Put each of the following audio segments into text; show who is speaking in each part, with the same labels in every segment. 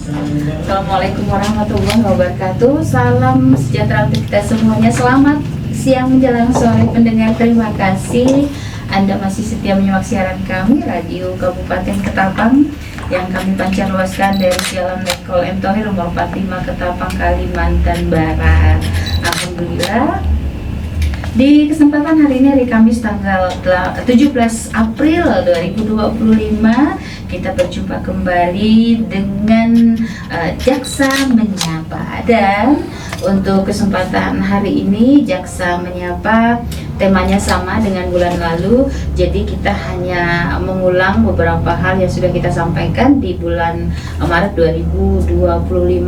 Speaker 1: Assalamualaikum warahmatullahi wabarakatuh. Salam sejahtera untuk kita semuanya. Selamat siang menjelang sore pendengar. Terima kasih Anda masih setia menyimak siaran kami Radio Kabupaten Ketapang yang kami pancarluaskan dari Jalan Letkol M. Thohir nomor 45 Ketapang, Kalimantan Barat. Alhamdulillah, di kesempatan hari ini, hari Kamis tanggal 17 April 2025, kita berjumpa kembali dengan Jaksa Menyapa. Dan untuk kesempatan hari ini, Jaksa Menyapa temanya sama dengan bulan lalu. Jadi kita hanya mengulang beberapa hal yang sudah kita sampaikan di bulan Maret 2025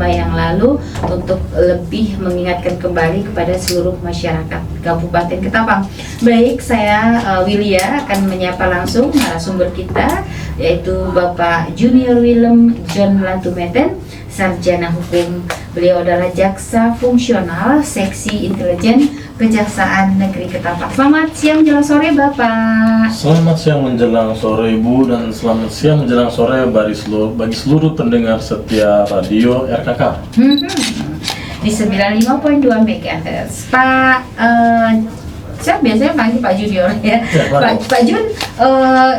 Speaker 1: yang lalu untuk lebih mengingatkan kembali kepada seluruh masyarakat Kabupaten Ketapang. Baik, saya Wilia akan menyapa langsung narasumber kita, yaitu Bapak Junior Willem John Latumeten, Sarjana Hukum. Beliau adalah jaksa fungsional Seksi Intelijen Kejaksaan Negeri Ketapang. Selamat siang menjelang sore, Bapak.
Speaker 2: Selamat siang menjelang sore, Ibu, dan selamat siang menjelang sore bagi seluruh pendengar setia radio RKK.
Speaker 1: Di 95.2 MHz. Pak, saya biasanya panggil Pak Junior ya. Pak Jun,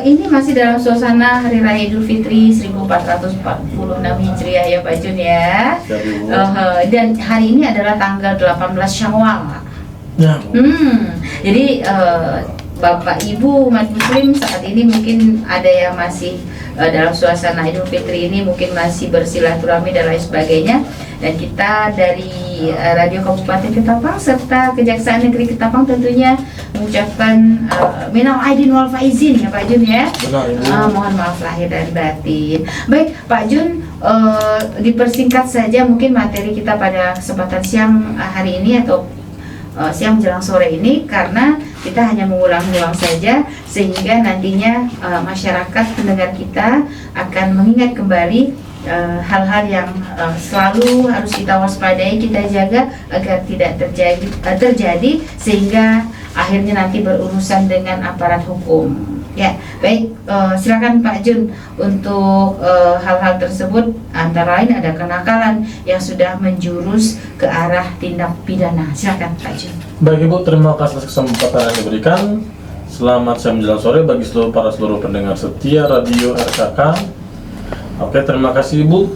Speaker 1: ini masih dalam suasana Hari Raya Idul Fitri 1446 Hijriah ya Pak Jun ya. Dan hari ini adalah tanggal 18 Syawal.
Speaker 2: Ya.
Speaker 1: Jadi Bapak Ibu umat Muslim saat ini mungkin ada yang masih dalam suasana Idul Fitri ini, mungkin masih bersilaturahmi dan lain sebagainya. Dan kita dari Radio Kabupaten Ketapang serta Kejaksaan Negeri Ketapang tentunya mengucapkan minal aidin wal faizin ya Pak Jun ya.
Speaker 2: Benar, Ibu.
Speaker 1: Mohon maaf lahir dan batin. Baik Pak Jun, dipersingkat saja mungkin materi kita pada kesempatan siang hari ini atau siang menjelang sore ini, karena kita hanya mengulang-ulang saja sehingga nantinya masyarakat pendengar kita akan mengingat kembali hal-hal yang selalu harus kita waspadai, kita jaga agar tidak terjadi sehingga akhirnya nanti berurusan dengan aparat hukum. Ya, baik, silakan Pak Jun untuk hal-hal tersebut, antara lain ada kenakalan yang sudah menjurus ke arah tindak pidana. Silakan Pak Jun.
Speaker 2: Baik, Ibu, terima kasih atas kesempatan yang diberikan. Selamat siang menjelang sore bagi seluruh pendengar setia radio RKK. Oke, terima kasih Ibu.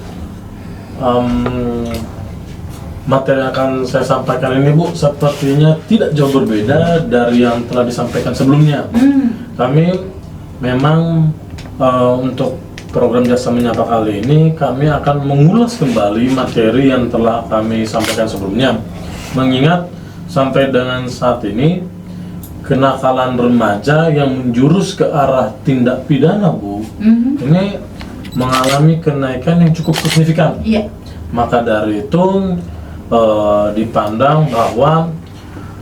Speaker 2: Materi yang akan saya sampaikan ini, Bu, sepertinya tidak jauh berbeda dari yang telah disampaikan sebelumnya. Kami memang untuk program Jaksa Menyapa kali ini, kami akan mengulas kembali materi yang telah kami sampaikan sebelumnya. Mengingat sampai dengan saat ini, kenakalan remaja yang menjurus ke arah tindak pidana, Bu, ini mengalami kenaikan yang cukup signifikan. Maka dari itu dipandang bahwa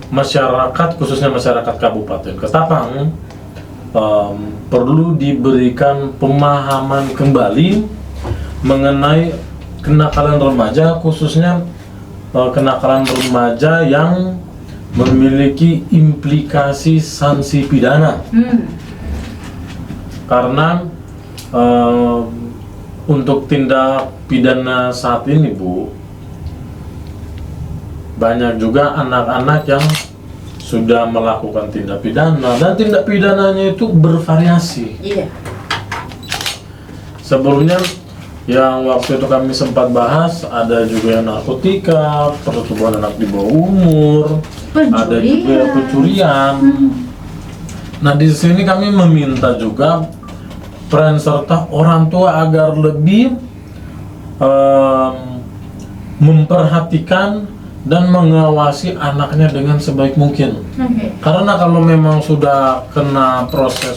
Speaker 2: masyarakat, khususnya masyarakat Kabupaten Ketapang, perlu diberikan pemahaman kembali mengenai kenakalan remaja, khususnya kenakalan remaja yang memiliki implikasi sanksi pidana. Karena untuk tindak pidana saat ini, Bu, banyak juga anak-anak yang sudah melakukan tindak pidana, dan tindak pidananya itu bervariasi. Sebelumnya yang waktu itu kami sempat bahas, ada juga yang narkotika, persetubuhan anak di bawah umur, ada juga pencurian. Nah, di sini kami meminta juga peran serta orang tua agar lebih memperhatikan dan mengawasi anaknya dengan sebaik mungkin. Karena kalau memang sudah kena proses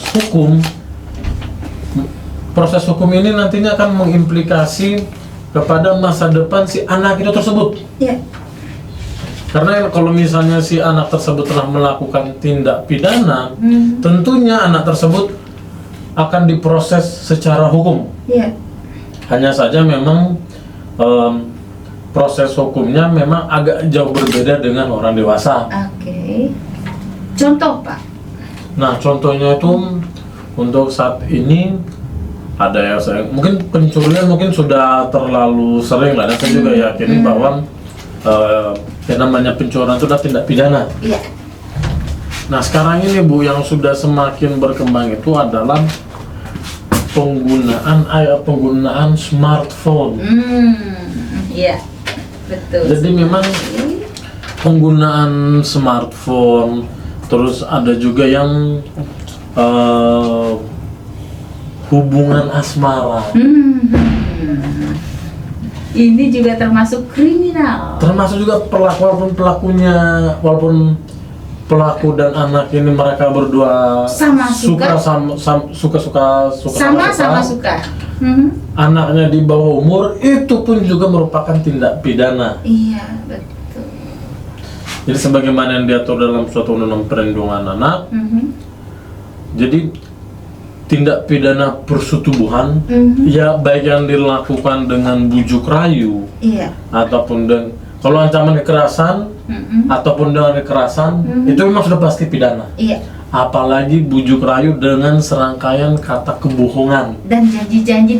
Speaker 2: hukum ini nantinya akan mengimplikasi kepada masa depan si anak itu tersebut. Karena kalau misalnya si anak tersebut telah melakukan tindak pidana, tentunya anak tersebut akan diproses secara hukum. Hanya saja memang proses hukumnya memang agak jauh berbeda dengan orang dewasa.
Speaker 1: Contoh, Pak?
Speaker 2: Nah, contohnya itu untuk saat ini ada yang mungkin pencurian mungkin sudah terlalu sering lah, dan saya juga yakini bahwa yang namanya pencurian itu adalah tindak pidana.
Speaker 1: Iya.
Speaker 2: Nah sekarang ini Bu, yang sudah semakin berkembang itu adalah penggunaan smartphone.
Speaker 1: Iya, betul.
Speaker 2: Jadi memang penggunaan smartphone, terus ada juga yang hubungan asmara.
Speaker 1: Ini juga termasuk kriminal.
Speaker 2: Termasuk juga walaupun pelaku dan anak ini mereka berdua
Speaker 1: Sama-suka.
Speaker 2: sama-sama suka. Anaknya di bawah umur itu pun juga merupakan tindak pidana.
Speaker 1: Iya, betul.
Speaker 2: Jadi sebagaimana yang diatur dalam suatu undang-undang perlindungan anak, jadi tindak pidana persetubuhan, ya baik yang dilakukan dengan bujuk rayu, ataupun kalau ancaman kekerasan, ataupun dengan kekerasan, itu memang sudah pasti pidana.
Speaker 1: Iya.
Speaker 2: Apalagi bujuk rayu dengan serangkaian kata kebohongan
Speaker 1: Dan janji-janji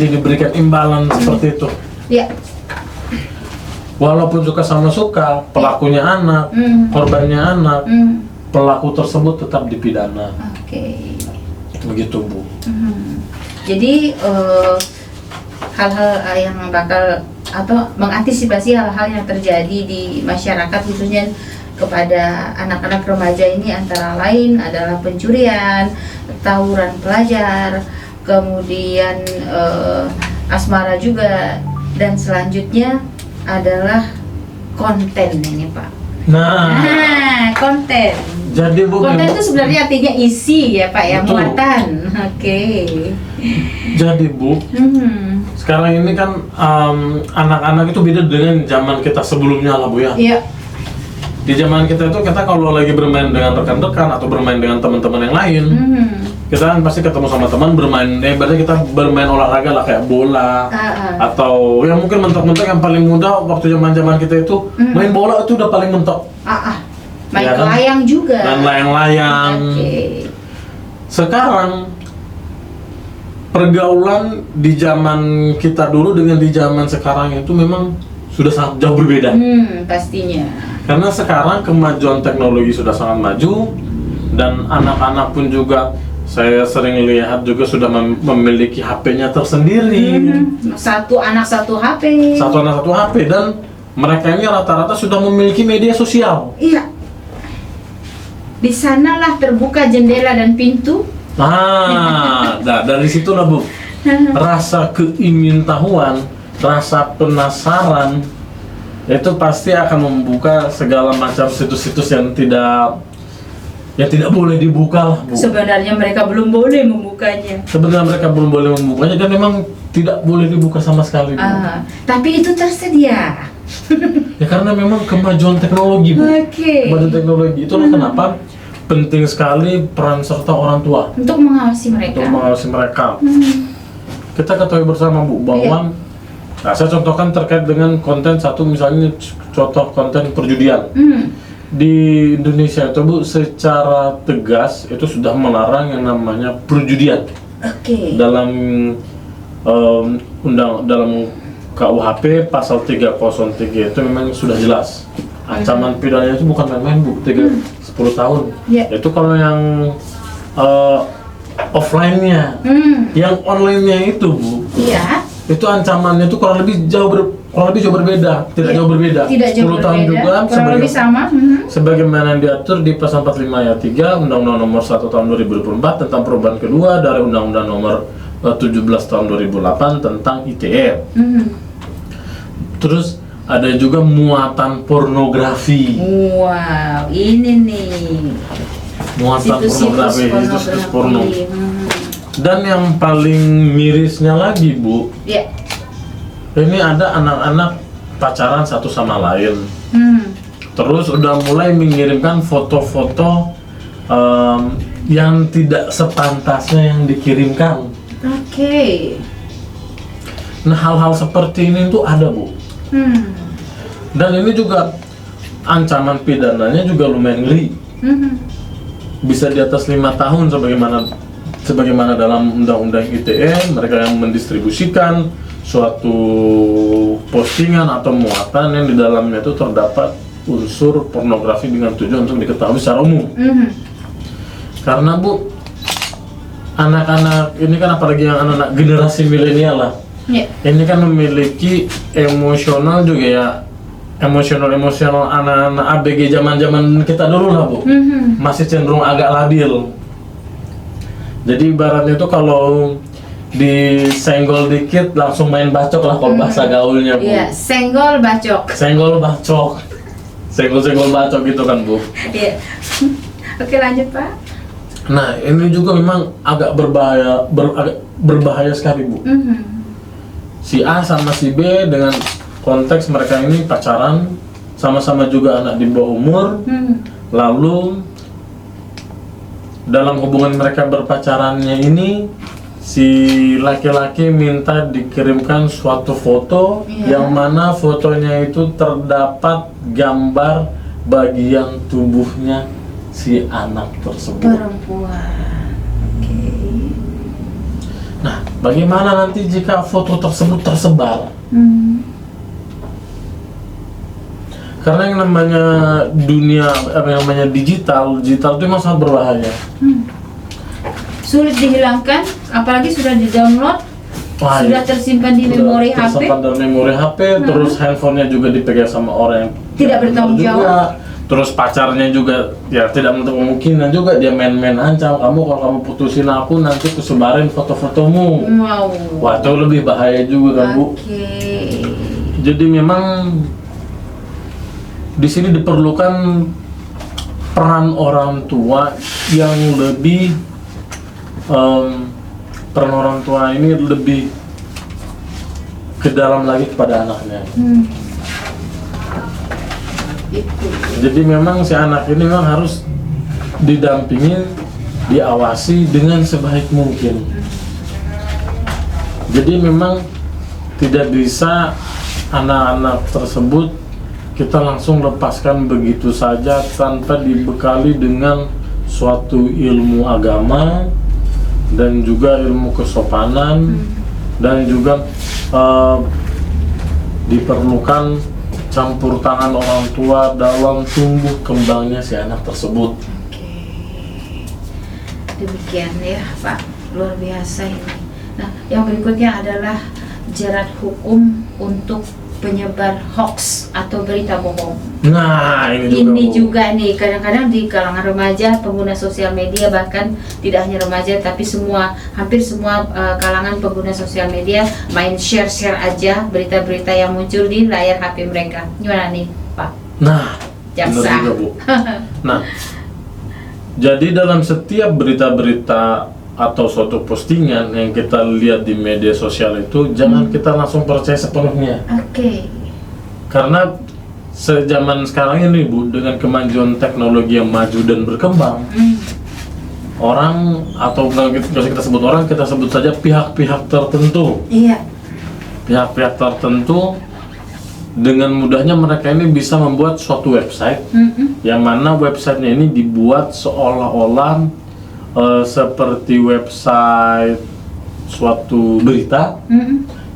Speaker 1: diberikan
Speaker 2: imbalan seperti itu.
Speaker 1: Iya.
Speaker 2: Walaupun suka sama suka, pelakunya anak, korbannya anak, pelaku tersebut tetap dipidana.
Speaker 1: Oke.
Speaker 2: Begitu Bu.
Speaker 1: Jadi hal-hal yang bakal atau mengantisipasi hal-hal yang terjadi di masyarakat khususnya kepada anak-anak remaja ini antara lain adalah pencurian, tawuran pelajar, kemudian asmara juga, dan selanjutnya adalah konten ini Pak.
Speaker 2: Nah,
Speaker 1: konten.
Speaker 2: Jadi Bu,
Speaker 1: konten itu sebenarnya artinya isi ya Pak ya,
Speaker 2: betul.
Speaker 1: muatan. Oke.
Speaker 2: Jadi Bu, sekarang ini kan anak-anak itu beda dengan zaman kita sebelumnya lah Bu ya.
Speaker 1: Iya.
Speaker 2: Di zaman kita itu kita kalau lagi bermain dengan rekan-rekan atau bermain dengan teman-teman yang lain, kita kan pasti ketemu sama teman bermain, berarti kita bermain olahraga lah kayak bola, atau yang mungkin mentok-mentok yang paling mudah waktu zaman-zaman kita itu main bola itu udah paling mentok.
Speaker 1: Main
Speaker 2: Ya kan?
Speaker 1: layang juga.
Speaker 2: Main layang-layang. Sekarang pergaulan di zaman kita dulu dengan di zaman sekarang itu memang sudah sangat jauh berbeda.
Speaker 1: Pastinya.
Speaker 2: Karena sekarang kemajuan teknologi sudah sangat maju, dan anak-anak pun juga saya sering lihat juga sudah memiliki HP-nya tersendiri.
Speaker 1: Satu anak satu HP.
Speaker 2: Satu anak satu HP, dan mereka ini rata-rata sudah memiliki media sosial.
Speaker 1: Iya. Di sanalah terbuka jendela dan pintu.
Speaker 2: Dari situlah Bu, rasa keingintahuan, rasa penasaran itu pasti akan membuka segala macam situs-situs yang tidak boleh dibuka lah Bu.
Speaker 1: Sebenarnya mereka belum boleh membukanya.
Speaker 2: Dan memang tidak boleh dibuka sama sekali Bu.
Speaker 1: Tapi itu tersedia.
Speaker 2: Ya karena memang kemajuan teknologi Bu. Kemajuan teknologi itulah kenapa penting sekali peran serta orang tua
Speaker 1: untuk mengawasi mereka.
Speaker 2: Kita ketahui bersama Bu bahwa saya contohkan terkait dengan konten satu, misalnya contoh konten perjudian. Di Indonesia itu Bu secara tegas itu sudah melarang yang namanya perjudian. Dalam dalam KUHP pasal 303 itu memang sudah jelas. Ancaman pidananya itu bukan main-main Bu, 10 tahun. Itu kalau yang offline-nya. Yang online-nya itu Bu. Itu ancamannya itu kurang lebih jauh berbeda, tidak jauh berbeda. 10 tahun juga sebagaimana yang diatur di pasal 45 ayat 3 Undang-Undang Nomor 1 Tahun 2024 tentang perubahan kedua dari Undang-Undang Nomor 17 Tahun 2008 tentang ITE. Terus ada juga muatan pornografi.
Speaker 1: Wow, ini nih.
Speaker 2: Muatan pornografi, situs porno. Dan yang paling mirisnya lagi Bu, ini ada anak-anak pacaran satu sama lain, terus udah mulai mengirimkan foto-foto yang tidak sepantasnya yang dikirimkan. Nah hal-hal seperti ini tuh ada Bu, dan ini juga ancaman pidananya juga lumayan ngeri, bisa di atas 5 tahun sebagaimana sebagaimana dalam undang-undang ITE, mereka yang mendistribusikan suatu postingan atau muatan yang di dalamnya itu terdapat unsur pornografi dengan tujuan untuk diketahui secara umum. Karena Bu, anak-anak ini kan, apalagi yang anak-anak generasi milenial lah, ini kan memiliki emosional juga ya, emosional anak-anak ABG zaman kita dulu lah Bu, masih cenderung agak labil. Jadi ibaratnya itu kalau disenggol dikit langsung main bacok lah kalau bahasa gaulnya Bu.
Speaker 1: Iya, senggol bacok.
Speaker 2: Senggol bacok gitu kan Bu.
Speaker 1: Iya. Oke, lanjut Pak.
Speaker 2: Nah, ini juga memang agak berbahaya sekali Bu. Si A sama si B dengan konteks mereka ini pacaran, sama-sama juga anak di bawah umur. Lalu dalam hubungan mereka berpacarannya ini, si laki-laki minta dikirimkan suatu foto, yang mana fotonya itu terdapat gambar bagian tubuhnya si anak tersebut.
Speaker 1: Perempuan. Oke.
Speaker 2: Nah, bagaimana nanti jika foto tersebut tersebar? Karena yang namanya dunia, yang namanya digital itu memang sangat berbahaya.
Speaker 1: Sulit dihilangkan, apalagi sudah di-download, sudah tersimpan di memori HP.
Speaker 2: Tersimpan dalam memori HP, terus handphonenya juga dipegang sama orang yang
Speaker 1: tidak bertanggung jawab.
Speaker 2: Terus pacarnya juga ya tidak menutup kemungkinan juga dia main-main ancam kamu, kalau kamu putusin aku nanti kusebarin foto-fotomu. Wah, itu lebih bahaya juga kan Bu. Jadi memang di sini diperlukan peran orang tua yang lebih peran orang tua ini lebih ke dalam lagi kepada anaknya. Jadi memang si anak ini memang harus didampingi, diawasi dengan sebaik mungkin. Jadi memang tidak bisa anak-anak tersebut kita langsung lepaskan begitu saja tanpa dibekali dengan suatu ilmu agama dan juga ilmu kesopanan, dan juga diperlukan campur tangan orang tua dalam tumbuh kembangnya si anak tersebut.
Speaker 1: Oke. Demikian ya Pak, luar biasa ini. Nah, yang berikutnya adalah jerat hukum untuk penyebar hoax atau berita bohong.
Speaker 2: Nah, ini
Speaker 1: juga nih kadang-kadang di kalangan remaja, pengguna sosial media, bahkan tidak hanya remaja tapi hampir semua kalangan pengguna sosial media main share aja berita-berita yang muncul di layar HP mereka. Gimana nih Pak?
Speaker 2: Nah,
Speaker 1: jaksa.
Speaker 2: Benar juga Bu. Nah, jadi dalam setiap berita-berita atau suatu postingan yang kita lihat di media sosial itu jangan kita langsung percaya sepenuhnya. Karena sejaman sekarang ini Bu, dengan kemajuan teknologi yang maju dan berkembang, orang, atau nggak kita sebut orang, kita sebut saja pihak-pihak tertentu. Pihak-pihak tertentu dengan mudahnya mereka ini bisa membuat suatu website, yang mana websitenya ini dibuat seolah-olah seperti website suatu berita,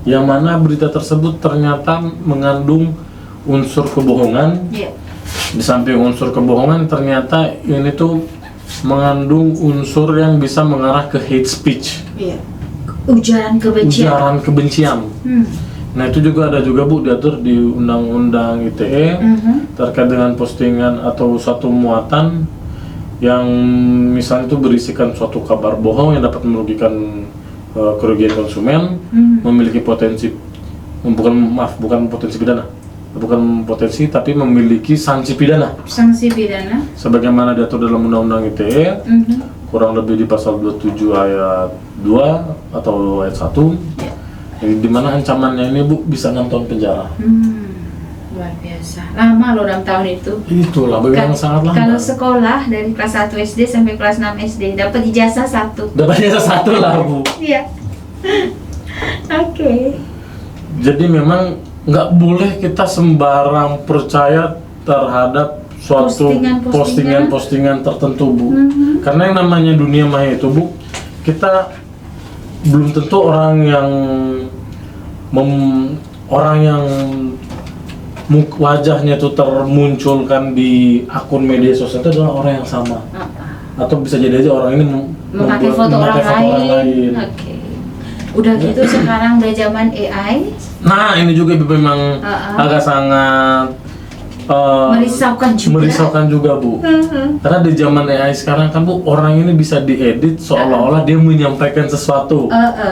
Speaker 2: yang mana berita tersebut ternyata mengandung unsur kebohongan. Di samping unsur kebohongan, ternyata ini tuh mengandung unsur yang bisa mengarah ke hate speech,
Speaker 1: ujaran kebencian.
Speaker 2: Nah, itu juga ada juga Bu, diatur di Undang-Undang ITE terkait dengan postingan atau suatu muatan yang misalnya itu berisikan suatu kabar bohong yang dapat merugikan kerugian konsumen, memiliki potensi bukan potensi tapi memiliki sanksi pidana. Sebagaimana diatur dalam Undang-Undang ITE, kurang lebih di pasal 27 ayat 2 atau ayat 1, di mana ancamannya ini Bu bisa 6 tahun penjara.
Speaker 1: Luar biasa, lama loh 6 tahun itu.
Speaker 2: Itulah, memang sangat lama.
Speaker 1: Kalau sekolah dari kelas 1 SD sampai kelas 6 SD dapat ijazah 1.
Speaker 2: Dapat ijazah 1 lah Bu.
Speaker 1: Iya. Oke.
Speaker 2: Jadi memang nggak boleh kita sembarang percaya terhadap suatu postingan-postingan tertentu Bu. Karena yang namanya dunia maya itu Bu, kita belum tentu orang yang wajahnya itu termunculkan di akun media sosial itu adalah orang yang sama. Atau bisa jadi aja orang ini
Speaker 1: memakai foto orang lain. Oke. Udah gitu sekarang udah zaman AI.
Speaker 2: Nah, ini juga memang agak sangat merisaukan juga Bu. Karena di zaman AI sekarang kan Bu, orang ini bisa diedit seolah-olah dia menyampaikan sesuatu,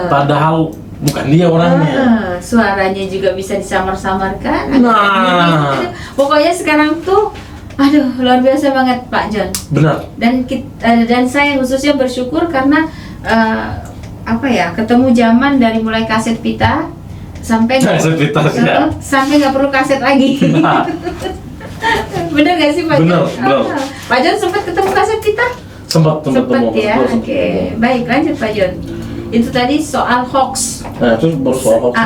Speaker 2: padahal bukan dia orangnya.
Speaker 1: Suaranya juga bisa disamar-samarkan.
Speaker 2: Nah,
Speaker 1: pokoknya sekarang tuh, aduh, luar biasa banget Pak John.
Speaker 2: benar.
Speaker 1: Dan saya khususnya bersyukur karena ketemu zaman dari mulai kaset pita sampai sampai nggak perlu kaset lagi.
Speaker 2: Nah.
Speaker 1: Bener nggak sih Pak John?
Speaker 2: Bener.
Speaker 1: Pak John sempat ketemu kaset pita?
Speaker 2: Sempat
Speaker 1: Ya. Oke. Baik, lanjut Pak John. Itu tadi soal hoax.
Speaker 2: Nah, itu baru soal hoax.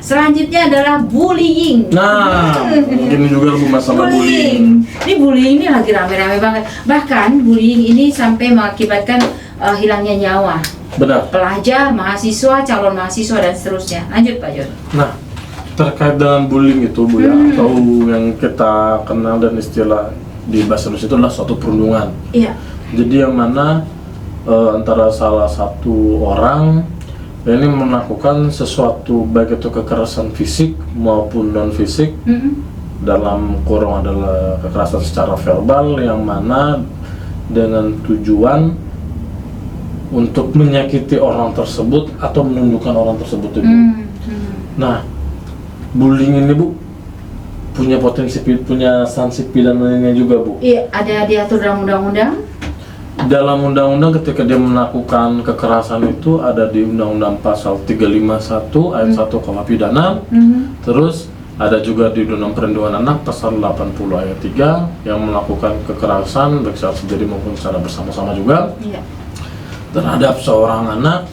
Speaker 1: Selanjutnya adalah bullying.
Speaker 2: Nah, mungkin juga lebih masalah bullying.
Speaker 1: Ini bullying ini lagi rame-rame banget. Bahkan bullying ini sampai mengakibatkan hilangnya nyawa.
Speaker 2: Benar.
Speaker 1: Pelajar, mahasiswa, calon mahasiswa dan seterusnya. Lanjut Pak John.
Speaker 2: Nah, terkait dengan bullying itu Bu ya, atau yang kita kenal dan istilah di bahasa Indonesia itu adalah suatu perundungan.
Speaker 1: Iya.
Speaker 2: Jadi yang mana antara salah satu orang ini melakukan sesuatu baik itu kekerasan fisik maupun non fisik, dalam kurung adalah kekerasan secara verbal yang mana dengan tujuan untuk menyakiti orang tersebut atau menundukkan orang tersebut itu. Nah, bullying ini Bu punya punya sanksi pidananya juga Bu.
Speaker 1: Iya, ada diatur dalam undang-undang.
Speaker 2: Dalam undang-undang ketika dia melakukan kekerasan itu ada di Undang-Undang Pasal 351 ayat 1 KUH pidana. Terus ada juga di Undang-Undang Perlindungan Anak Pasal 80 ayat 3 yang melakukan kekerasan baik secara sendiri maupun secara bersama-sama juga terhadap seorang anak.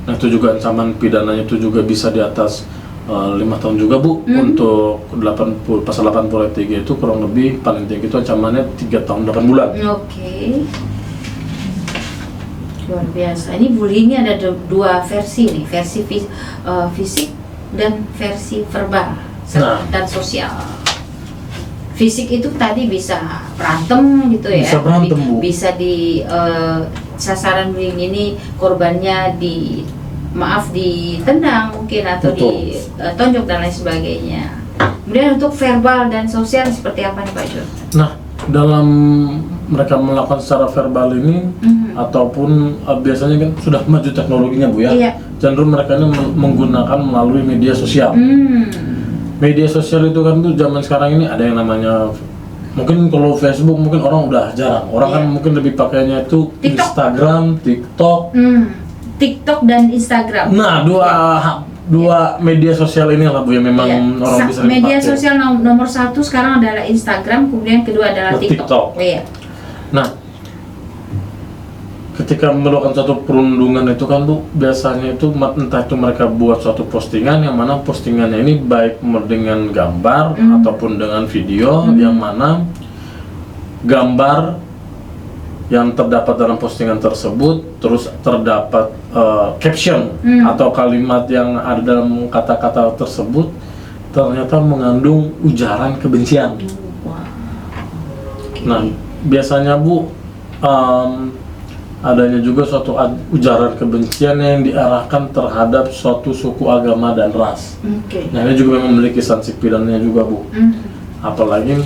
Speaker 2: Nah, itu juga ancaman pidananya itu juga bisa di atas 5 tahun juga Bu. Untuk pasal 80 ayat 3 itu kurang lebih paling tinggi itu ancamannya 3 tahun 8 bulan.
Speaker 1: Oke. Luar biasa. Ini bullyingnya ada dua versi nih, versi fisik dan versi verbal dan sosial. Fisik itu tadi bisa berantem gitu ya.
Speaker 2: Bisa berantem Bu.
Speaker 1: Bisa di sasaran bullying ini korbannya ditendang mungkin atau ditonjok dan lain sebagainya. Kemudian untuk verbal dan sosial seperti apa nih Pak John?
Speaker 2: Nah, dalam mereka melakukan secara verbal ini ataupun biasanya kan sudah maju teknologinya Bu ya. Cenderung mereka ini menggunakan melalui media sosial. Media sosial itu kan tuh zaman sekarang ini ada yang namanya, mungkin kalau Facebook mungkin orang udah jarang. Orang kan mungkin lebih pakainya itu TikTok. Instagram, TikTok.
Speaker 1: TikTok dan Instagram.
Speaker 2: Nah, dua media sosial ini lah Bu yang memang orang bisa dipakai.
Speaker 1: Media sosial nomor 1 sekarang adalah Instagram, kemudian kedua adalah TikTok.
Speaker 2: Nah, ketika melakukan satu perundungan itu kan Bu, biasanya itu entah itu mereka buat suatu postingan yang mana postingannya ini baik dengan gambar ataupun dengan video, yang mana gambar yang terdapat dalam postingan tersebut terus terdapat caption atau kalimat yang ada dalam kata-kata tersebut ternyata mengandung ujaran kebencian. Nah, biasanya Bu adanya juga suatu ujaran kebencian yang diarahkan terhadap suatu suku, agama dan ras. Nah, ini juga memiliki sanksi pidananya juga Bu. Apalagi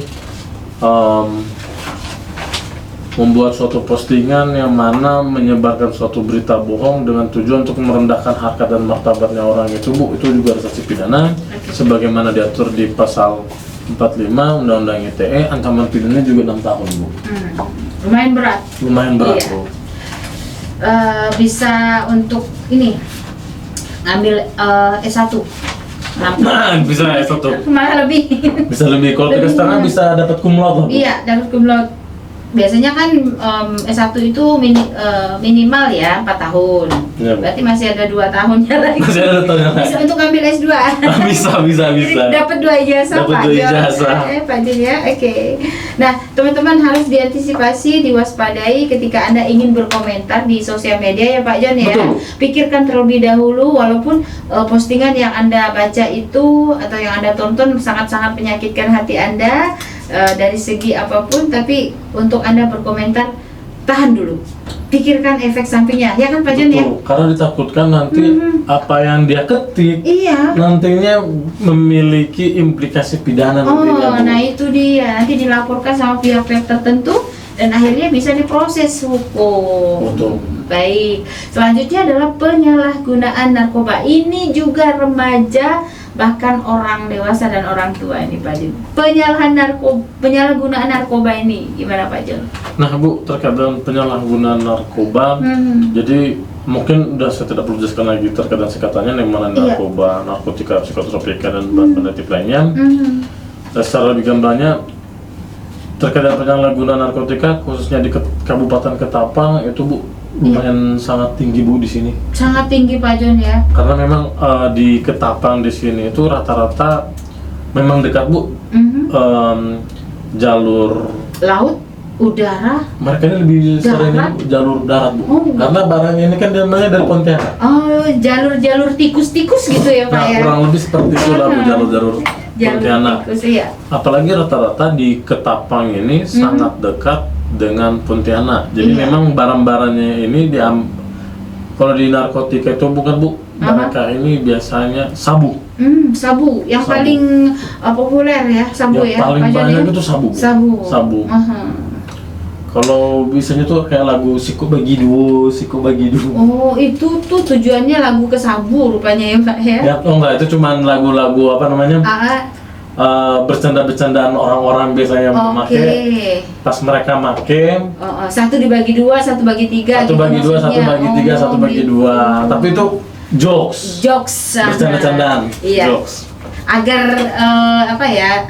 Speaker 2: membuat suatu postingan yang mana menyebarkan suatu berita bohong dengan tujuan untuk merendahkan harkat dan martabatnya orang itu Bu, itu juga ada sanksi pidana sebagaimana diatur di pasal 45 Undang-Undang ITE. Ancaman pidananya juga 6 tahun Bu.
Speaker 1: Lumayan berat.
Speaker 2: Bu.
Speaker 1: Bisa untuk ini ngambil S1.
Speaker 2: Nah, bisa S1.
Speaker 1: Malah lebih.
Speaker 2: Bisa lebih. Kalau 3,5 bisa dapat cum laude.
Speaker 1: Iya, dapat cum laude. biasanya kan S1 itu minimal ya 4 tahun.
Speaker 2: Ya, Bu.
Speaker 1: Berarti masih ada 2 tahunnya lagi.
Speaker 2: Masih ada tahunnya lagi.
Speaker 1: Bisa untuk ambil S2.
Speaker 2: bisa.
Speaker 1: Dapat 2 ijazah
Speaker 2: Dapat
Speaker 1: Pak
Speaker 2: 2
Speaker 1: Jon.
Speaker 2: ijazah.
Speaker 1: Pak Jon ya. Oke. Nah, teman-teman harus diantisipasi, diwaspadai ketika Anda ingin berkomentar di sosial media ya Pak Jon ya.
Speaker 2: Betul.
Speaker 1: Pikirkan terlebih dahulu, walaupun postingan yang Anda baca itu atau yang Anda tonton sangat-sangat menyakitkan hati Anda dari segi apapun, tapi untuk Anda berkomentar, tahan dulu, pikirkan efek sampingnya, ya kan Pak Jon ya?
Speaker 2: Betul, karena ditakutkan nanti apa yang dia ketik
Speaker 1: Iya.
Speaker 2: nantinya memiliki implikasi pidana nantinya, Bu.
Speaker 1: Nah itu dia, nanti dilaporkan sama pihak-pihak tertentu dan akhirnya bisa diproses hukum.
Speaker 2: Betul.
Speaker 1: Baik, selanjutnya adalah penyalahgunaan narkoba. Ini juga remaja, bahkan orang dewasa dan orang tua ini Pak Jon. Penyalahgunaan narkoba ini gimana Pak Jon?
Speaker 2: Nah Bu, terkait dengan penyalahgunaan narkoba, jadi mungkin udah saya tidak perlu jelaskan lagi terkait dengan singkatannya yang mana narkoba, narkotika, psikotropika dan bahan aktif lainnya. Secara lebih gambarnya terkait dengan penyalahgunaan narkotika khususnya di Kabupaten Ketapang itu Bu lumayan sangat tinggi Bu di sini.
Speaker 1: Sangat tinggi Pak Jon ya.
Speaker 2: Karena memang di Ketapang di sini itu rata-rata memang dekat Bu jalur
Speaker 1: Laut, udara.
Speaker 2: mereka ini lebih sering
Speaker 1: Darat?
Speaker 2: jalur darat Bu.
Speaker 1: Oh.
Speaker 2: Karena barangnya ini kan namanya dari Pontianak.
Speaker 1: Oh, jalur tikus-tikus gitu ya Pak
Speaker 2: Nah,
Speaker 1: ya.
Speaker 2: kurang lebih seperti itulah Bu, jalur Pontianak.
Speaker 1: Tikus ya.
Speaker 2: Apalagi rata-rata di Ketapang ini sangat dekat dengan Pontianak. Jadi
Speaker 1: Iya.
Speaker 2: memang barang-barangnya ini kalau di narkotika itu bukan Bu, mereka ini biasanya sabu.
Speaker 1: Sabu yang
Speaker 2: Sabu.
Speaker 1: paling populer ya, sabu
Speaker 2: Yang
Speaker 1: ya.
Speaker 2: paling
Speaker 1: Pak Jon
Speaker 2: banyak
Speaker 1: ya?
Speaker 2: itu sabu. Bu.
Speaker 1: Sabu.
Speaker 2: Sabu. Kalau biasanya tuh kayak lagu Siku Bagi Duo.
Speaker 1: Oh, itu tuh tujuannya lagu ke sabu rupanya ya Pak ya.
Speaker 2: Ya, oh enggak, itu cuman lagu-lagu apa namanya? Bercanda-bercandaan orang-orang biasanya memakai. Pas mereka make,
Speaker 1: satu dibagi 2, satu bagi 3.
Speaker 2: satu bagi 2, satu bagi 3, satu bagi 2. Tapi itu jokes. Bercanda-bercandaan.
Speaker 1: Iya.
Speaker 2: Jokes.
Speaker 1: Agar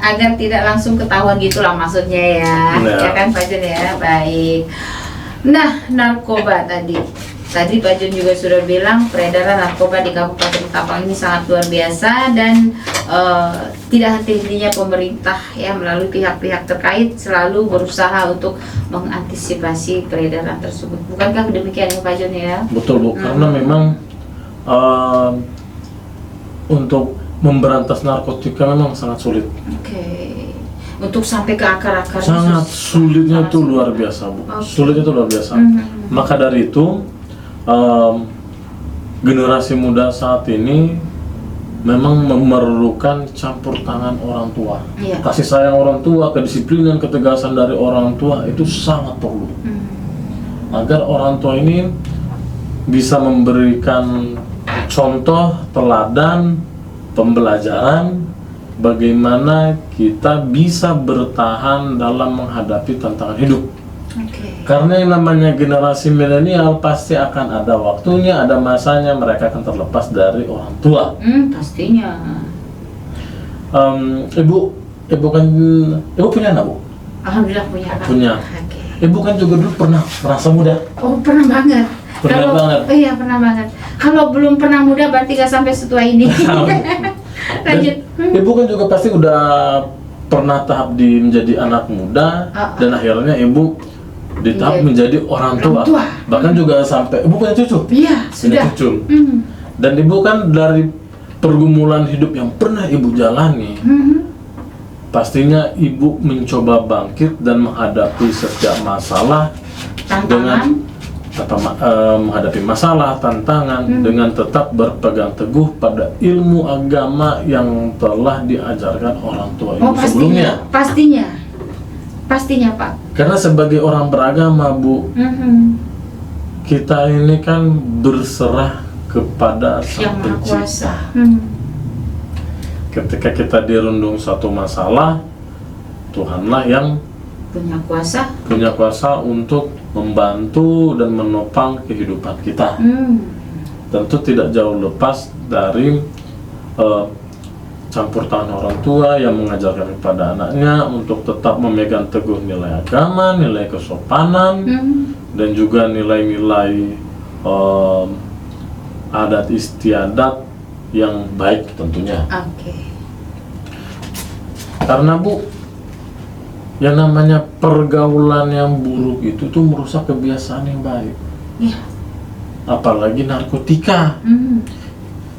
Speaker 1: agar tidak langsung ketahuan gitulah maksudnya ya.
Speaker 2: Nah.
Speaker 1: Ya kan Pak Jon ya. Baik. Nah, narkoba tadi Pak Jon juga sudah bilang peredaran narkoba di Kabupaten Ketapang ini sangat luar biasa dan tidak henti-hentinya pemerintah ya melalui pihak-pihak terkait selalu berusaha untuk mengantisipasi peredaran tersebut. Bukankah demikian ya Pak Jon ya?
Speaker 2: Betul Bu, karena memang untuk memberantas narkotika memang sangat sulit.
Speaker 1: Oke. Untuk sampai ke akar-akar
Speaker 2: Sangat sulitnya itu luar biasa Bu. Sulitnya itu luar biasa. Maka dari itu generasi muda saat ini memang memerlukan campur tangan orang tua.
Speaker 1: Iya.
Speaker 2: Kasih sayang orang tua, kedisiplinan, ketegasan dari orang tua itu sangat perlu. Agar orang tua ini bisa memberikan contoh, teladan, pembelajaran bagaimana kita bisa bertahan dalam menghadapi tantangan hidup. Karena yang namanya generasi milenial pasti akan ada waktunya, ada masanya mereka akan terlepas dari orang tua.
Speaker 1: Pastinya.
Speaker 2: Ibu punya anak Bu?
Speaker 1: Alhamdulillah punya anak.
Speaker 2: Punya.
Speaker 1: Oke.
Speaker 2: Ibu kan juga dulu pernah merasa muda.
Speaker 1: Oh, pernah banget.
Speaker 2: Pernah banget.
Speaker 1: Iya, pernah banget. Kalau belum pernah muda berarti gak sampai setua ini. Lanjut.
Speaker 2: Ibu kan juga pasti udah pernah tahap menjadi anak muda dan akhirnya ibu di tahap menjadi orang tua. Bahkan juga sampai ibu punya cucu.
Speaker 1: Iya,
Speaker 2: punya
Speaker 1: sudah.
Speaker 2: cucu. Dan ibu kan dari pergumulan hidup yang pernah ibu jalani, pastinya ibu mencoba bangkit dan menghadapi setiap masalah dengan menghadapi masalah, tantangan dengan tetap berpegang teguh pada ilmu agama yang telah diajarkan orang tua ibu sebelumnya.
Speaker 1: Pastinya Pak.
Speaker 2: Karena sebagai orang beragama Bu, kita ini kan berserah kepada Sang Pencipta. Ketika kita dirundung satu masalah, Tuhanlah yang punya kuasa untuk membantu dan menopang kehidupan kita. Tentu tidak jauh lepas dari campur tangan orang tua yang mengajarkan kepada anaknya untuk tetap memegang teguh nilai agama, nilai kesopanan, dan juga nilai-nilai adat istiadat yang baik tentunya.
Speaker 1: Oke.
Speaker 2: Karena Bu, yang namanya pergaulan yang buruk itu tuh merusak kebiasaan yang baik.
Speaker 1: Iya.
Speaker 2: Apalagi narkotika.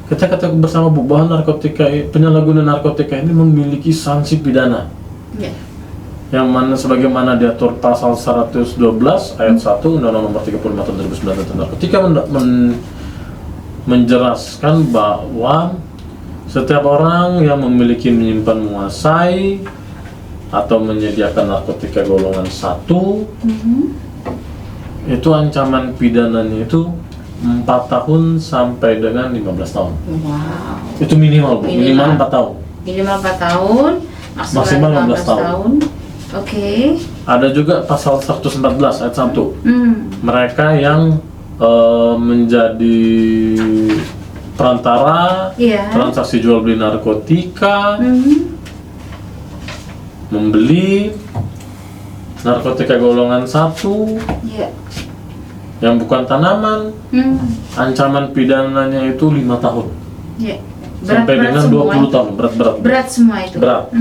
Speaker 2: Kita katakan bersama Bu bahwa narkotika, penyalahgunaan narkotika ini memiliki sanksi pidana.
Speaker 1: Iya.
Speaker 2: Yang mana sebagaimana diatur pasal 112 ayat 1 Undang-Undang Nomor 35 Tahun 2009 tentang narkotika menjelaskan bahwa setiap orang yang memiliki, menyimpan, menguasai atau menyediakan narkotika golongan 1 itu ancaman pidananya itu 4 tahun sampai dengan 15 tahun.
Speaker 1: Wow.
Speaker 2: Itu minimal Bu, minimal 4 tahun.
Speaker 1: Minimal 4 tahun, maksimal 15 tahun. Oke.
Speaker 2: Ada juga pasal 114 ayat 1. Mereka yang menjadi perantara transaksi jual beli narkotika, membeli narkotika golongan 1 yang bukan tanaman, ancaman pidananya itu 5 tahun sampai dengan 20 tahun. Berat
Speaker 1: semua itu.
Speaker 2: Berat.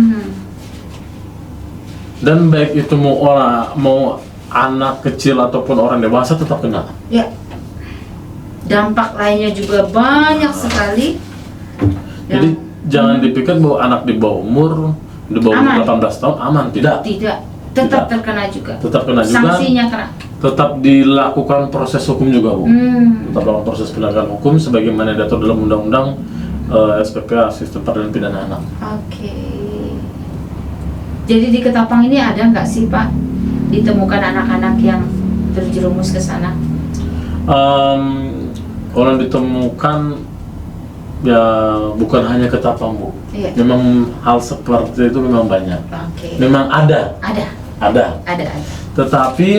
Speaker 2: Dan baik itu mau anak kecil ataupun orang dewasa tetap kena.
Speaker 1: Ya. Dampak lainnya juga banyak sekali.
Speaker 2: Jadi jangan dipikir bahwa anak di bawah umur 18 tahun aman, tidak.
Speaker 1: Tetap terkena juga.
Speaker 2: Tetap kena juga.
Speaker 1: Sanksinya kena.
Speaker 2: Tetap dilakukan proses hukum juga, Bu. Tetap dalam proses penegakan hukum sebagaimana diatur dalam Undang-Undang SPPA, Sistem Peradilan Pidana Anak.
Speaker 1: Oke. Jadi di Ketapang ini ada nggak sih Pak ditemukan anak-anak yang terjerumus ke sana?
Speaker 2: Orang ditemukan ya bukan hanya Ketapang, Bu.
Speaker 1: Iya.
Speaker 2: Memang hal seperti itu memang banyak.
Speaker 1: Oke.
Speaker 2: Memang ada. Tetapi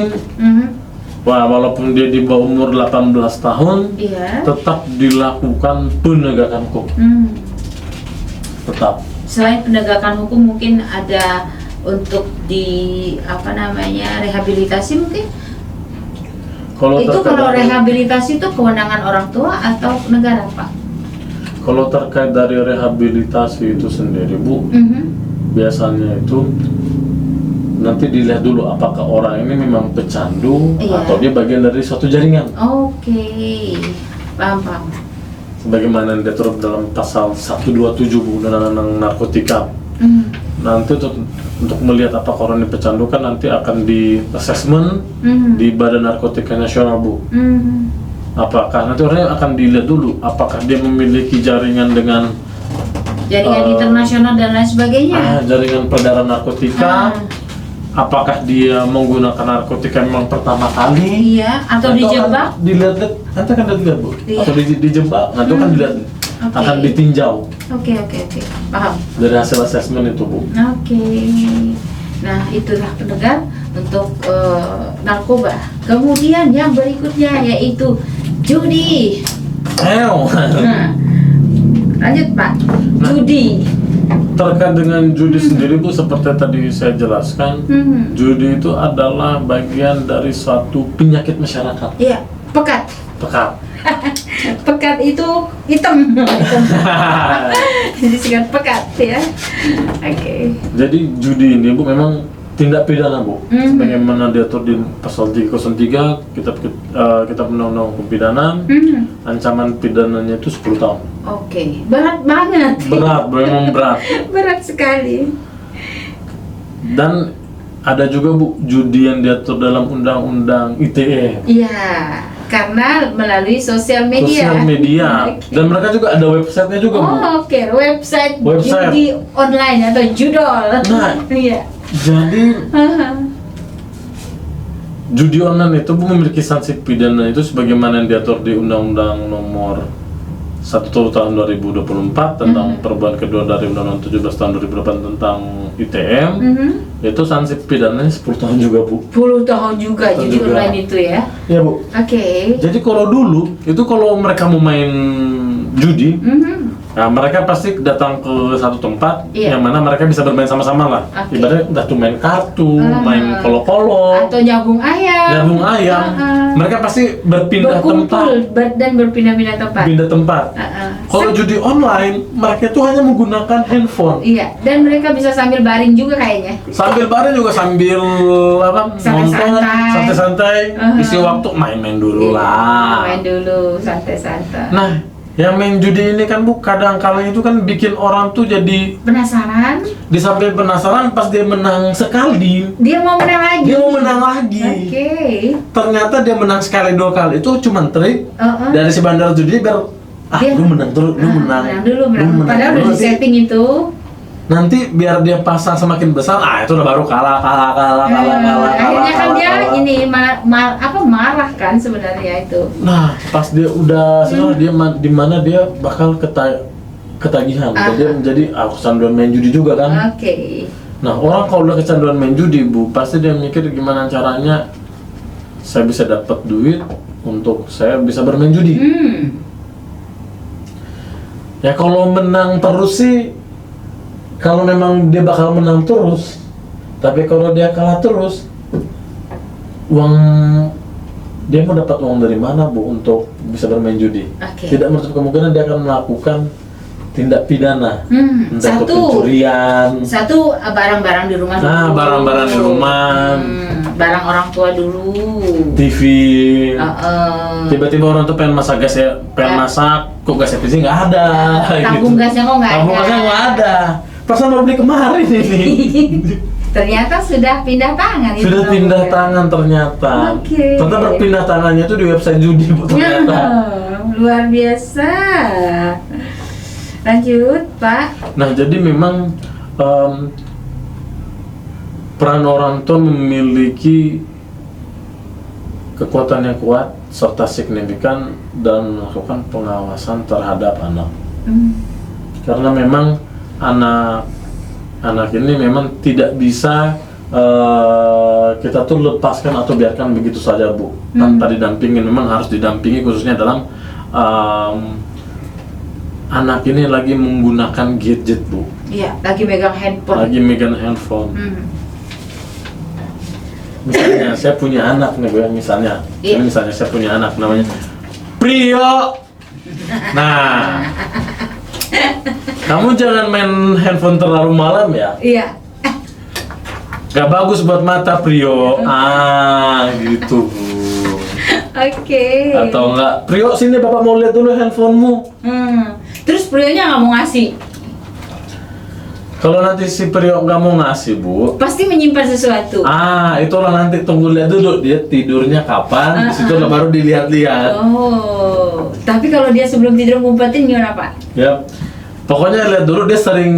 Speaker 2: walaupun dia di bawah umur 18 tahun, tetap dilakukan penegakan hukum. Tetap.
Speaker 1: Selain penegakan hukum mungkin ada untuk rehabilitasi mungkin? Kalau rehabilitasi itu kewenangan orang tua atau negara, Pak?
Speaker 2: Kalau terkait dari rehabilitasi itu sendiri, Bu, biasanya itu nanti dilihat dulu apakah orang ini memang pecandu atau dia bagian dari suatu jaringan.
Speaker 1: Oke, paham.
Speaker 2: Sebagaimana diatur dalam pasal 127 Undang-Undang Narkotika. Nanti untuk melihat apakah orang ini pecandu kan nanti akan di assessment di Badan Narkotika Nasional, Bu. Apakah nanti orangnya akan dilihat dulu apakah dia memiliki jaringan dengan
Speaker 1: internasional dan lain sebagainya.
Speaker 2: Jaringan peredaran narkotika. Apakah dia menggunakan narkotika memang pertama kali?
Speaker 1: Iya, atau dijebak?
Speaker 2: Dilihat, nanti akan dilihat, Bu. Atau dijebak, nanti akan dilihat, akan ditinjau.
Speaker 1: Oke, paham.
Speaker 2: Dari hasil asesmen itu, Bu.
Speaker 1: Oke. Nah, itulah pendengar untuk narkoba. Kemudian yang berikutnya yaitu judi. Lanjut, Pak. Judi.
Speaker 2: Terkait dengan judi sendiri, Bu, seperti tadi saya jelaskan, judi itu adalah bagian dari suatu penyakit masyarakat.
Speaker 1: Iya, pekat. Pekat itu hitam. Jadi singkat pekat ya. Oke.
Speaker 2: Jadi judi ini, Bu, memang tindak pidana, Bu. Sebagaimana diatur di pasal 303 Kitab Undang-Undang Hukum Pidana, ancaman pidananya itu 10 tahun.
Speaker 1: Oke, berat banget.
Speaker 2: Memang berat.
Speaker 1: Berat sekali.
Speaker 2: Dan ada juga, Bu, judi yang diatur dalam Undang-Undang ITE.
Speaker 1: Iya, karena melalui sosial media.
Speaker 2: Dan mereka juga ada websitenya juga, Bu.
Speaker 1: Oke. Website judi online atau judol.
Speaker 2: Nah,
Speaker 1: iya.
Speaker 2: Jadi judi online itu, Bu, memiliki sanksi pidana itu sebagaimana yang diatur di Undang-Undang Nomor 1 tahun 2024 tentang perubahan kedua dari Undang-Undang 17 tahun 2008 tentang ITM. Itu sanksi pidananya 10 tahun juga, Bu.
Speaker 1: 10 tahun juga judi online itu ya?
Speaker 2: Iya, Bu.
Speaker 1: Oke.
Speaker 2: Jadi kalau dulu, itu kalau mereka mau main judi, Nah, mereka pasti datang ke satu tempat
Speaker 1: Iya.
Speaker 2: yang mana mereka bisa bermain sama-sama lah.
Speaker 1: Oke.
Speaker 2: Ibaratnya udah tuh main kartu, main kolo-kolo,
Speaker 1: Atau jagung ayam.
Speaker 2: jagung ayam. Mereka pasti berpindah tempat,
Speaker 1: Dan berpindah-pindah tempat.
Speaker 2: pindah tempat. Kalau judi online, mereka tuh hanya menggunakan handphone.
Speaker 1: Iya, dan mereka bisa sambil baring juga kayaknya.
Speaker 2: Sambil bareng juga sambil apa?
Speaker 1: Santai-santai.
Speaker 2: Nonton, santai-santai, isi waktu main-main dulu
Speaker 1: Iya,
Speaker 2: lah.
Speaker 1: main dulu, santai-santai.
Speaker 2: Nah, yang main judi ini kan Bu, kadang kala itu kan bikin orang tuh jadi
Speaker 1: Penasaran?
Speaker 2: di samping penasaran pas dia menang sekali,
Speaker 1: Dia mau menang lagi.
Speaker 2: dia mau menang lagi.
Speaker 1: Oke.
Speaker 2: Ternyata dia menang sekali 2 kali itu cuma trik
Speaker 1: Uh-uh.
Speaker 2: dari si bandar judi biar
Speaker 1: Dia-
Speaker 2: lu menang terus, lu menang.
Speaker 1: Menang dulu,
Speaker 2: lu
Speaker 1: menang. Padahal udah
Speaker 2: Lu
Speaker 1: di setting itu.
Speaker 2: nanti biar dia pasang semakin besar, itu udah baru kalah.
Speaker 1: Akhirnya kan dia ini marah kan sebenarnya itu.
Speaker 2: Nah, pas dia udah setelah dia di mana dia bakal ketagihan. Jadi menjadi kecanduan main judi juga kan.
Speaker 1: Oke.
Speaker 2: Nah, orang kalau udah kecanduan main judi, Bu, pasti dia mikir gimana caranya saya bisa dapat duit untuk saya bisa bermain judi. Ya kalau menang terus sih, kalau memang dia bakal menang terus, tapi kalau dia kalah terus, uang dia mau dapat uang dari mana Bu untuk bisa bermain judi?
Speaker 1: Oke.
Speaker 2: Tidak menutup kemungkinan dia akan melakukan tindak pidana, entah itu
Speaker 1: Satu.
Speaker 2: pencurian.
Speaker 1: Satu, barang-barang di rumah dulu.
Speaker 2: Nah, barang-barang di rumah.
Speaker 1: Barang orang tua dulu.
Speaker 2: TV. Tiba-tiba orang tuh pengen masak gas ya, masak, kok gas LPG nggak ada.
Speaker 1: Tabung gasnya kok nggak ada.
Speaker 2: Tabung gasnya nggak ada. Perasaan baru beli kemarin ini.
Speaker 1: Ternyata sudah pindah tangan itu.
Speaker 2: Sudah pindah tangan ternyata.
Speaker 1: Oke.
Speaker 2: Ternyata berpindah tangannya tuh di website judi Bu, ternyata.
Speaker 1: Luar biasa. Lanjut, Pak.
Speaker 2: Nah, jadi memang peran orang tua memiliki kekuatan yang kuat serta signifikan dalam melakukan pengawasan terhadap anak. Karena memang anak ini memang tidak bisa kita tuh lepaskan atau biarkan begitu saja Bu, tanpa didampingi. Memang harus didampingi, khususnya dalam anak ini lagi menggunakan gadget Bu.
Speaker 1: Iya, lagi megang handphone.
Speaker 2: Lagi megang handphone. Misalnya saya punya anak nih Bu, misalnya.
Speaker 1: Iya.
Speaker 2: Misalnya saya punya anak namanya Prio. Nah, kamu jangan main handphone terlalu malam ya.
Speaker 1: Iya.
Speaker 2: Gak bagus buat mata Prio. Gitu Bu.
Speaker 1: Oke.
Speaker 2: Atau enggak, Prio sini bapak mau lihat dulu handphonemu.
Speaker 1: Terus Prionya nggak mau ngasih.
Speaker 2: Kalau nanti si Prio nggak mau ngasih Bu,
Speaker 1: Pasti menyimpan sesuatu.
Speaker 2: itulah nanti tunggu lihat dulu dia tidurnya kapan, di situ baru dilihat-lihat.
Speaker 1: Oh, tapi kalau dia sebelum tidur ngumpetin gimana Pak?
Speaker 2: Ya, pokoknya lihat dulu dia sering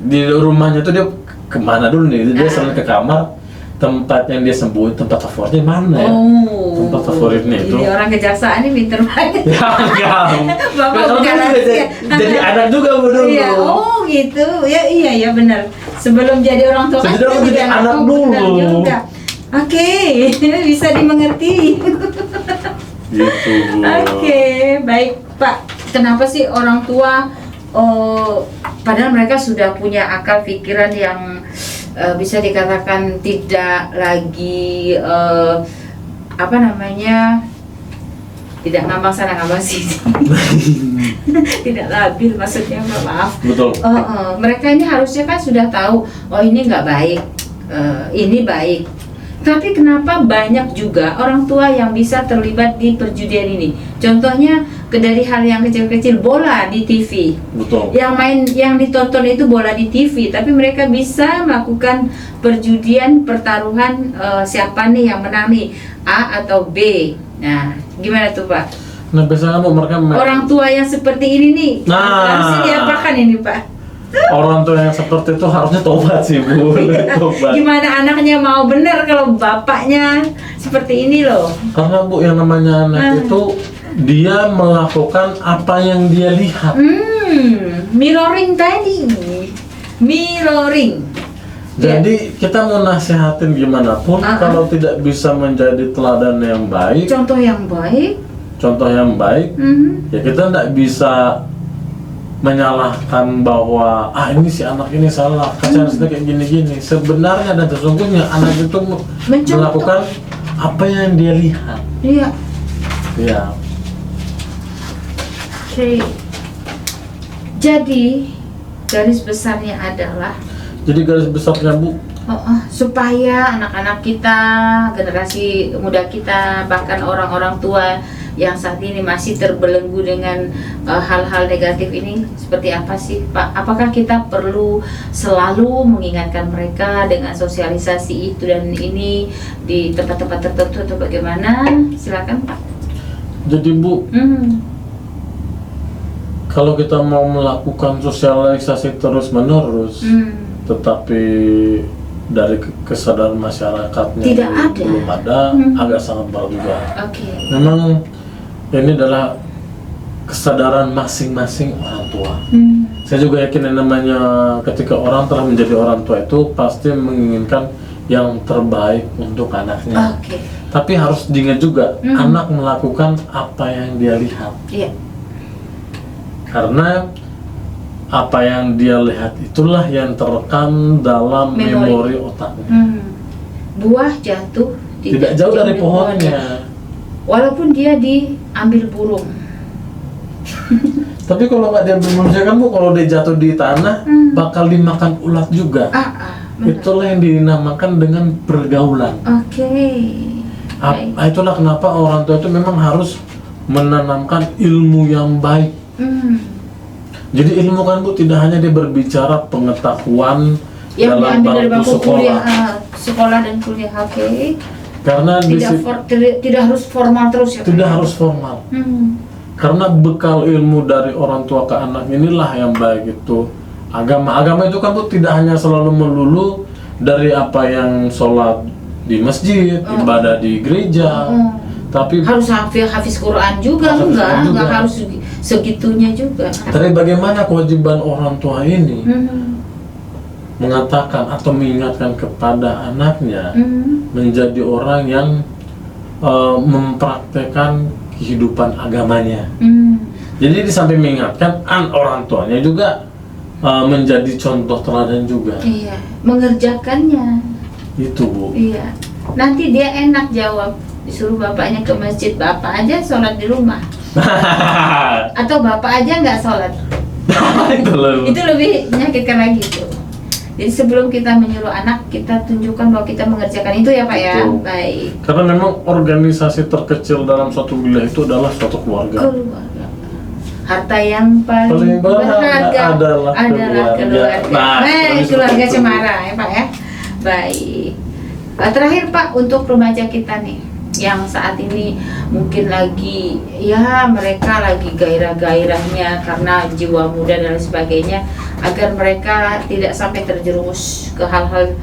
Speaker 2: di rumahnya tuh dia kemana dulu nih, dia sering ke kamar, tempat yang dia sembunyi, tempat favoritnya mana ya? Tempat favoritnya itu.
Speaker 1: Ini orang kejaksaan ini pinter banget.
Speaker 2: Ya enggak.
Speaker 1: Bapak
Speaker 2: Kalau
Speaker 1: bukan
Speaker 2: kan
Speaker 1: rahasia.
Speaker 2: jadi anak juga Bu dulu.
Speaker 1: Iya, oh gitu. Ya iya benar. Sebelum jadi orang tua kan
Speaker 2: Sebelum
Speaker 1: kita
Speaker 2: jadi anak
Speaker 1: oh, benar
Speaker 2: dulu.
Speaker 1: juga. Oke, bisa dimengerti.
Speaker 2: Gitu Bu.
Speaker 1: Oke, baik Pak. Kenapa sih orang tua padahal mereka sudah punya akal pikiran yang bisa dikatakan tidak lagi tidak ngambang sana ngambang sini. Tidak labil maksudnya, maaf.
Speaker 2: Betul.
Speaker 1: Mereka ini harusnya kan sudah tahu, oh ini nggak baik, ini baik. Tapi kenapa banyak juga orang tua yang bisa terlibat di perjudian ini? Contohnya dari hal yang kecil-kecil, bola di TV.
Speaker 2: Betul.
Speaker 1: Yang ditonton itu bola di TV, tapi mereka bisa melakukan perjudian, pertaruhan siapa nih yang menang nih, A atau B. Nah, gimana tuh Pak?
Speaker 2: Nah, biasanya Bu mereka
Speaker 1: Orang tua yang seperti ini nih, harusnya diapakan ini Pak?
Speaker 2: orang tua yang seperti itu harusnya tobat sih Bu. Tobat.
Speaker 1: Gimana anaknya mau benar kalau bapaknya seperti ini loh?
Speaker 2: Karena Bu yang namanya anak itu dia melakukan apa yang dia lihat.
Speaker 1: Mirroring tadi. Mirroring.
Speaker 2: Jadi kita mau nasihatin gimana pun kalau tidak bisa menjadi teladan yang baik,
Speaker 1: Contoh yang baik.
Speaker 2: ya kita tidak bisa menyalahkan bahwa ini si anak ini salah, kecantikannya kayak gini-gini. Sebenarnya dan sesungguhnya anak itu melakukan apa yang dia lihat.
Speaker 1: Iya.
Speaker 2: Iya.
Speaker 1: Oke. Jadi garis besarnya adalah.
Speaker 2: Jadi garis besarnya Bu,
Speaker 1: supaya anak-anak kita, generasi muda kita, bahkan orang-orang tua yang saat ini masih terbelenggu dengan hal-hal negatif ini, seperti apa sih Pak? Apakah kita perlu selalu mengingatkan mereka dengan sosialisasi itu dan ini di tempat-tempat tertentu atau bagaimana? Silakan Pak.
Speaker 2: Jadi Bu, kalau kita mau melakukan sosialisasi terus-menerus, tetapi dari kesadaran masyarakatnya belum ada, agak sangat berat juga. Memang ini adalah kesadaran masing-masing orang tua. Saya juga yakin yang namanya ketika orang telah menjadi orang tua itu pasti menginginkan yang terbaik untuk anaknya. Tapi harus diingat juga, anak melakukan apa yang dia lihat. Karena apa yang dia lihat itulah yang terekam dalam memori otaknya.
Speaker 1: Buah jatuh
Speaker 2: tidak jauh dari pohonnya.
Speaker 1: Walaupun dia diambil burung.
Speaker 2: Tapi kalau nggak diambil manusia kan Bu, kalau dia jatuh di tanah bakal dimakan ulat juga. Itulah yang dinamakan dengan pergaulan. Itulah kenapa orang tua itu memang harus menanamkan ilmu yang baik. Jadi ilmu kan Bu tidak hanya dia berbicara pengetahuan
Speaker 1: yang
Speaker 2: dalam
Speaker 1: bangku
Speaker 2: sekolah.
Speaker 1: Sekolah dan kuliah.
Speaker 2: Karena
Speaker 1: tidak harus formal terus ya.
Speaker 2: Tidak harus formal. Karena bekal ilmu dari orang tua ke anak inilah yang baik itu agama. Agama itu kan Bu tidak hanya selalu melulu dari apa yang sholat di masjid, ibadah di gereja, tapi
Speaker 1: harus hafiz Quran juga, enggak harus segitunya juga.
Speaker 2: Tapi bagaimana kewajiban orang tua ini mengatakan atau mengingatkan kepada anaknya menjadi orang yang mempraktekkan kehidupan agamanya. Jadi di samping mengingatkan, orang tuanya juga menjadi contoh teladan juga.
Speaker 1: Iya, mengerjakannya.
Speaker 2: Itu Bu.
Speaker 1: Iya. Nanti dia enak jawab, disuruh bapaknya ke masjid, bapak aja sholat di rumah. Atau bapak aja nggak sholat. Itu lebih menyakitkan lagi tuh. Jadi sebelum kita menyuruh anak, kita tunjukkan bahwa kita mengerjakan itu ya Pak ya. Baik.
Speaker 2: Karena memang organisasi terkecil dalam suatu wilayah itu adalah suatu keluarga.
Speaker 1: Harta yang paling berharga adalah keluarga. Keluarga Cemara ya Pak ya. Baik. Terakhir Pak, untuk remaja kita nih yang saat ini mungkin lagi mereka lagi gairah-gairahnya karena jiwa muda dan sebagainya, agar mereka tidak sampai terjerumus ke hal-hal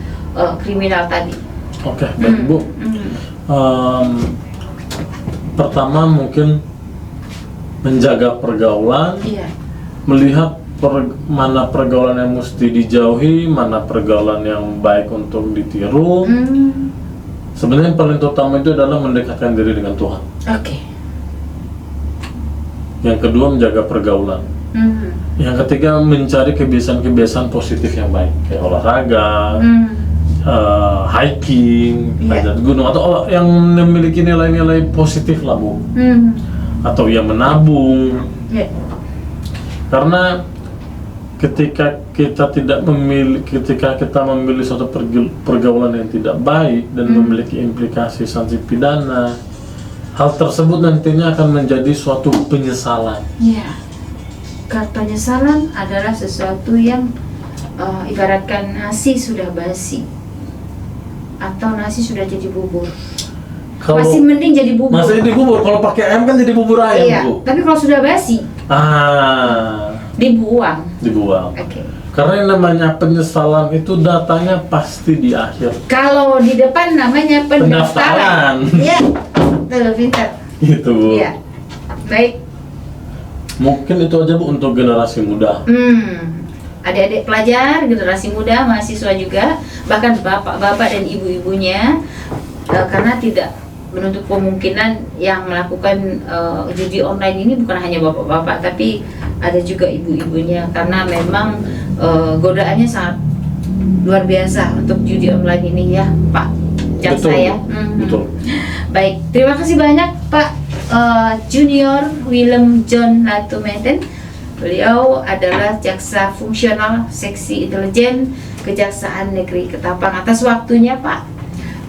Speaker 1: kriminal tadi.
Speaker 2: Baik Bu. Pertama mungkin menjaga pergaulan, melihat mana pergaulan yang mesti dijauhi, mana pergaulan yang baik untuk ditiru. Sebenarnya yang paling utama itu adalah mendekatkan diri dengan Tuhan. Yang kedua menjaga pergaulan. Yang ketiga mencari kebiasaan-kebiasaan positif yang baik, kayak olahraga, hiking, panjat gunung, atau yang memiliki nilai-nilai positif lah Bu. Atau yang menabung. Karena ketika kita memilih suatu pergaulan yang tidak baik dan memiliki implikasi sanksi pidana, hal tersebut nantinya akan menjadi suatu penyesalan.
Speaker 1: Penyesalan adalah sesuatu yang ibaratkan nasi sudah basi atau nasi sudah jadi bubur. Masih mending jadi bubur.
Speaker 2: Masih jadi bubur. Kalau pakai ayam kan jadi bubur ayam Bu.
Speaker 1: Tapi kalau sudah basi, dibuang. Karena yang namanya penyesalan itu datanya pasti di akhir. Kalau di depan namanya pendaftaran. Iya, betul, pintar.
Speaker 2: Itu Bu.
Speaker 1: Iya. Baik.
Speaker 2: Mungkin itu aja Bu untuk generasi muda.
Speaker 1: Adik-adik pelajar, generasi muda, mahasiswa juga, bahkan bapak-bapak dan ibu-ibunya, karena tidak menutup kemungkinan yang melakukan judi online ini bukan hanya bapak-bapak, tapi ada juga ibu-ibunya, karena memang godaannya sangat luar biasa untuk judi online ini ya Pak Jaksa
Speaker 2: Betul,
Speaker 1: ya.
Speaker 2: betul.
Speaker 1: Baik, terima kasih banyak Pak Junior Willem John Latumeten. Beliau adalah jaksa fungsional seksi intelijen Kejaksaan Negeri Ketapang. Atas waktunya Pak,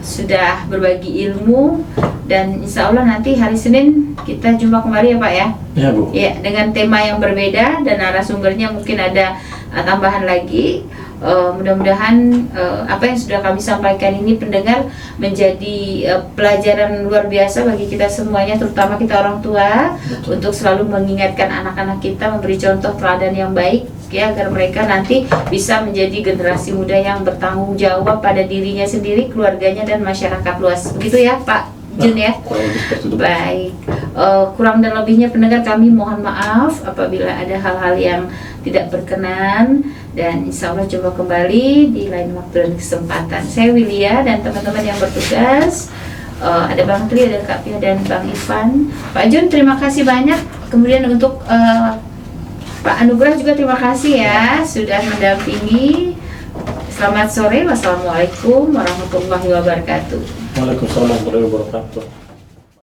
Speaker 1: sudah berbagi ilmu, dan insya Allah nanti hari Senin kita jumpa kembali ya Pak ya.
Speaker 2: Ya Bu.
Speaker 1: Ya, dengan tema yang berbeda dan narasumbernya mungkin ada tambahan lagi. Mudah-mudahan apa yang sudah kami sampaikan ini pendengar menjadi pelajaran luar biasa bagi kita semuanya, terutama kita orang tua. Betul. Untuk selalu mengingatkan anak-anak kita, memberi contoh teladan yang baik ya, agar mereka nanti bisa menjadi generasi muda yang bertanggung jawab pada dirinya sendiri, keluarganya, dan masyarakat luas. Begitu ya Pak Jun ya. Baik, kurang dan lebihnya pendengar kami mohon maaf apabila ada hal-hal yang tidak berkenan, dan insya Allah coba kembali di lain waktu dan kesempatan. Saya Wilia dan teman-teman yang bertugas, ada Bang Tri, ada Kak Pia, dan Bang Ivan. Pak Jun terima kasih banyak. Kemudian untuk Pak Anugrah juga terima kasih ya sudah mendampingi. Selamat sore, wassalamualaikum warahmatullahi wabarakatuh.
Speaker 2: Waalaikumsalam warahmatullahi wabarakatuh.